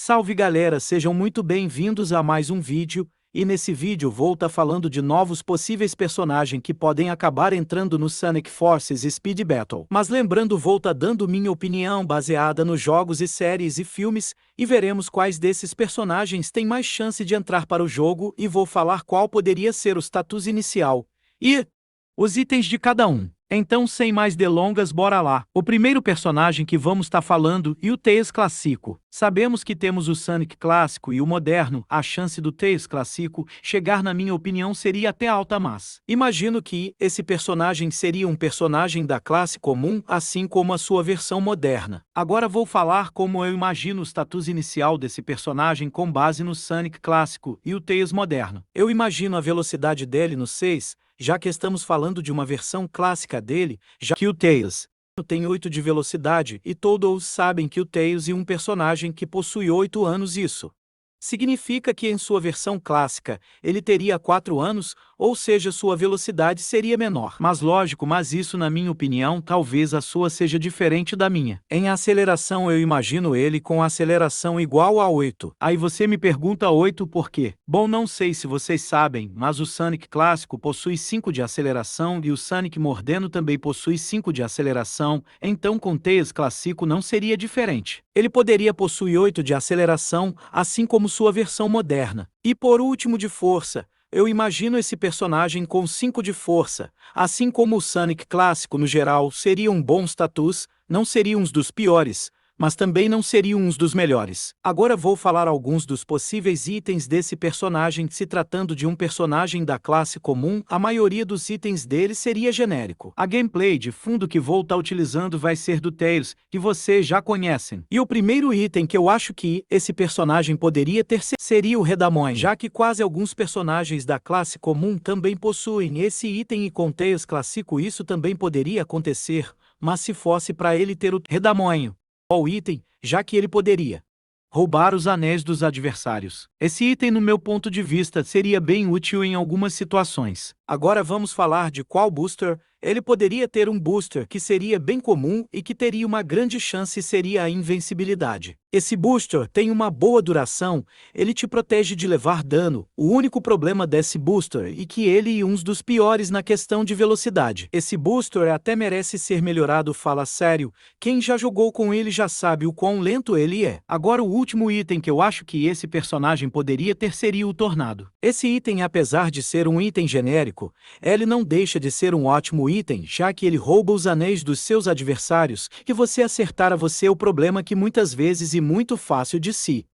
Salve galera, sejam muito bem-vindos a mais um vídeo, e nesse vídeo vou estar falando de novos possíveis personagens que podem acabar entrando no Sonic Forces Speed Battle. Mas lembrando, vou estar dando minha opinião baseada nos jogos e séries e filmes, e veremos quais desses personagens têm mais chance de entrar para o jogo e vou falar qual poderia ser o status inicial e os itens de cada um. Então, sem mais delongas, bora lá. O primeiro personagem que vamos estar falando é o Tails clássico. Sabemos que temos o Sonic clássico e o moderno. A chance do Tails clássico chegar, na minha opinião, seria até alta, mas imagino que esse personagem seria um personagem da classe comum, assim como a sua versão moderna. Agora vou falar como eu imagino o status inicial desse personagem com base no Sonic clássico e o Tails moderno. Eu imagino a velocidade dele no 6, já que estamos falando de uma versão clássica dele, já que o Tails tem 8 de velocidade e todos sabem que o Tails é um personagem que possui 8 anos. Isso significa que em sua versão clássica ele teria 4 anos, ou seja, sua velocidade seria menor. Mas lógico, mas isso na minha opinião, talvez a sua seja diferente da minha. Em aceleração eu imagino ele com aceleração igual a 8. Aí você me pergunta 8 por quê? Bom, não sei se vocês sabem, mas o Sonic clássico possui 5 de aceleração e o Sonic moderno também possui 5 de aceleração, então com Tails clássico não seria diferente. Ele poderia possuir 8 de aceleração, assim como sua versão moderna. E por último, de força, eu imagino esse personagem com 5 de força, assim como o Sonic clássico no geral seria um bom status, não seria um dos piores, mas também não seria um dos melhores. Agora vou falar alguns dos possíveis itens desse personagem. Se tratando de um personagem da classe comum, a maioria dos itens dele seria genérico. A gameplay de fundo que vou estar utilizando vai ser do Tails, que vocês já conhecem. E o primeiro item que eu acho que esse personagem poderia ter seria o Redamonho, já que quase alguns personagens da classe comum também possuem esse item, e com Tails clássico isso também poderia acontecer, mas se fosse para ele ter o Redamonho, qual item, já que ele poderia roubar os anéis dos adversários. Esse item, no meu ponto de vista, seria bem útil em algumas situações. Agora vamos falar de qual booster. Ele poderia ter um booster que seria bem comum e que teria uma grande chance, seria a invencibilidade. Esse booster tem uma boa duração, ele te protege de levar dano. O único problema desse booster é que ele é um dos piores na questão de velocidade. Esse booster até merece ser melhorado, fala sério. Quem já jogou com ele já sabe o quão lento ele é. Agora o último item que eu acho que esse personagem poderia ter seria o Tornado. Esse item, apesar de ser um item genérico, ele não deixa de ser um ótimo item, já que ele rouba os anéis dos seus adversários, que você acertar a você. O problema que muitas vezes é muito fácil de se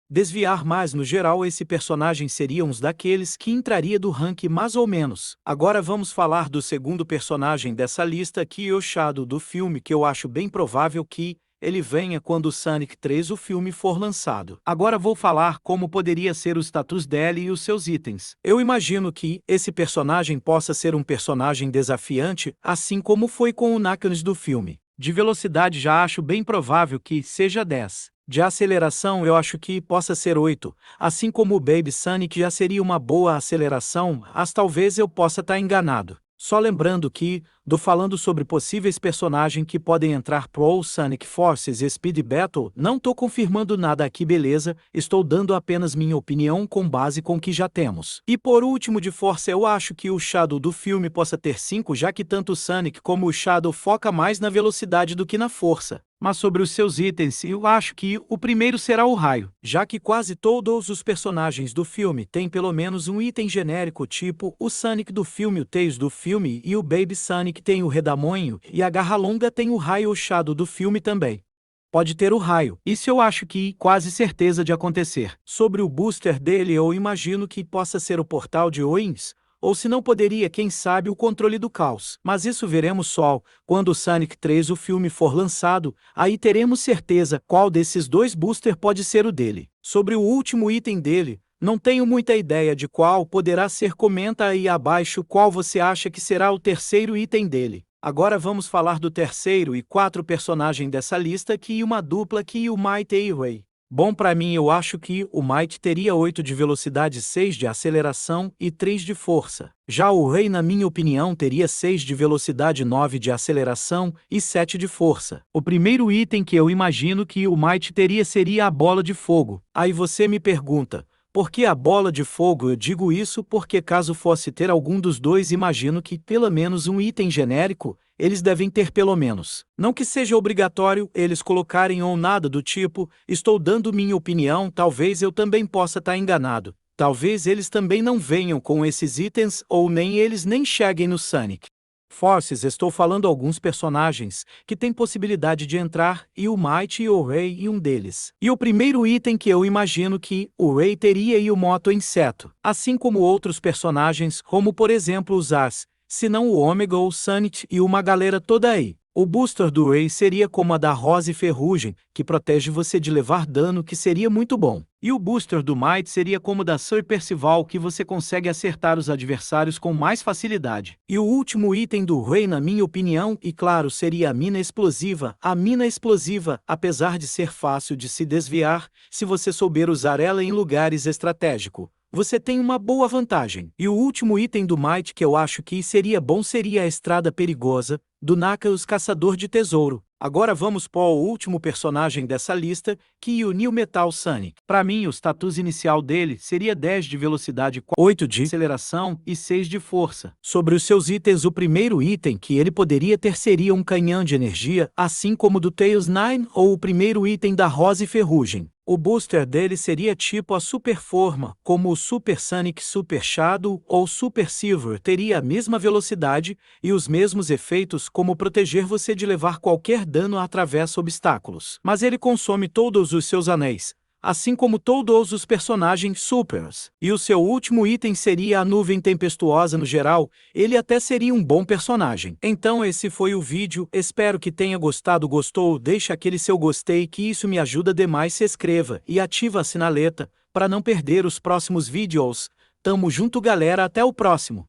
desviar, mas no geral esse personagem seria um daqueles que entraria do rank mais ou menos. Agora vamos falar do segundo personagem dessa lista, que é o Shadow do filme, que eu acho bem provável que ele venha quando o Sonic 3 o filme for lançado. Agora vou falar como poderia ser o status dele e os seus itens. Eu imagino que esse personagem possa ser um personagem desafiante, assim como foi com o Knuckles do filme. De velocidade já acho bem provável que seja 10. De aceleração eu acho que possa ser 8, assim como o Baby Sonic já seria uma boa aceleração, mas talvez eu possa estar enganado. Só lembrando que, falando sobre possíveis personagens que podem entrar pro Sonic Forces Speed Battle, não tô confirmando nada aqui, beleza? Estou dando apenas minha opinião com base com o que já temos. E por último, de força, eu acho que o Shadow do filme possa ter 5, já que tanto o Sonic como o Shadow foca mais na velocidade do que na força. Mas sobre os seus itens, eu acho que o primeiro será o Raio, já que quase todos os personagens do filme têm pelo menos um item genérico, tipo o Sonic do filme, o Tails do filme e o Baby Sonic tem o Redamonho, e a Garra Longa tem o Raio. O Shadow do filme também pode ter o Raio. Isso eu acho que quase certeza de acontecer. Sobre o booster dele, eu imagino que possa ser o Portal de Oins, ou se não poderia, quem sabe, o Controle do Caos. Mas isso veremos só quando o Sonic 3 o filme for lançado, aí teremos certeza qual desses dois boosters pode ser o dele. Sobre o último item dele, não tenho muita ideia de qual poderá ser. Comenta aí abaixo qual você acha que será o terceiro item dele. Agora vamos falar do terceiro e 4 personagem dessa lista, que é uma dupla, que é o Mighty Way. Bom, para mim eu acho que o Might teria 8 de velocidade, 6 de aceleração e 3 de força. Já o Rei, na minha opinião, teria 6 de velocidade, 9 de aceleração e 7 de força. O primeiro item que eu imagino que o Might teria seria a bola de fogo. Aí você me pergunta, por que a bola de fogo? Eu digo isso porque caso fosse ter algum dos dois, imagino que pelo menos um item genérico eles devem ter pelo menos. Não que seja obrigatório eles colocarem ou nada do tipo, estou dando minha opinião, talvez eu também possa estar enganado. Talvez eles também não venham com esses itens ou nem eles nem cheguem no Sonic Forces. Estou falando alguns personagens que têm possibilidade de entrar e o Might e o Rei e um deles. E o primeiro item que eu imagino que o Rei teria e o Moto Inseto, assim como outros personagens, como por exemplo os As, se não o Ômega ou o Sonic e uma galera toda aí. O booster do Rei seria como a da Rosa e Ferrugem, que protege você de levar dano, que seria muito bom. E o booster do Might seria como o da Sir Percival, que você consegue acertar os adversários com mais facilidade. E o último item do Rei, na minha opinião, e claro, seria a Mina Explosiva. A Mina Explosiva, apesar de ser fácil de se desviar, se você souber usar ela em lugares estratégicos, você tem uma boa vantagem. E o último item do Might que eu acho que seria bom seria a Estrada Perigosa, do Knuckles Caçador de Tesouro. Agora vamos para o último personagem dessa lista, que é o New Metal Sonic. Para mim, o status inicial dele seria 10 de velocidade, 8 de aceleração e 6 de força. Sobre os seus itens, o primeiro item que ele poderia ter seria um canhão de energia, assim como o do Tails 9 ou o primeiro item da Rosa e Ferrugem. O booster dele seria tipo a Super Forma, como o Super Sonic, Super Shadow ou Super Silver, teria a mesma velocidade e os mesmos efeitos, como proteger você de levar qualquer dano através obstáculos. Mas ele consome todos os seus anéis, assim como todos os personagens Supers. E o seu último item seria a Nuvem Tempestuosa. No geral, ele até seria um bom personagem. Então esse foi o vídeo, espero que tenha gostado. Gostou? Deixa aquele seu gostei, que isso me ajuda demais. Se inscreva e ativa a sinaleta para não perder os próximos vídeos. Tamo junto, galera, até o próximo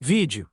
vídeo.